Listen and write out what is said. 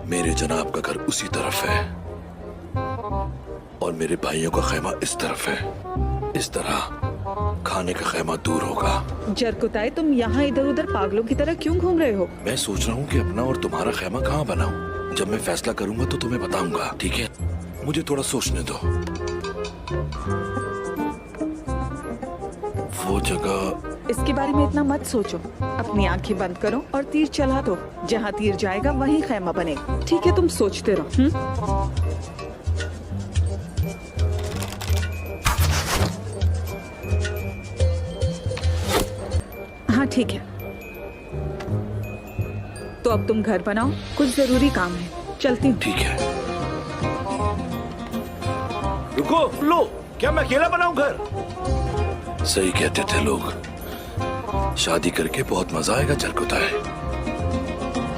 मेरे जनाब का घर उसी तरफ है और मेरे भाइयों का खैमा इस तरफ है। इस तरह खाने का खैमा दूर होगा। जरकुताई, तुम यहाँ इधर उधर पागलों की तरह क्यों घूम रहे हो? मैं सोच रहा हूँ कि अपना और तुम्हारा खैमा कहाँ बनाऊं। जब मैं फैसला करूंगा तो तुम्हें बताऊंगा, ठीक है? मुझे थोड़ा सोचने दो। वो जगह। इसके बारे में इतना मत सोचो। अपनी आंखें बंद करो और तीर चला दो। जहाँ तीर जाएगा वहीं खैमा बनेगा। ठीक है, तुम सोचते रहो। हाँ ठीक है, तो अब तुम घर बनाओ, कुछ जरूरी काम है। चलती हूँ। ठीक है। रुको, लो, क्या मैं अकेला बनाऊं घर? सही कहते थे लोग, शादी करके बहुत मजा आएगा जरकुताई।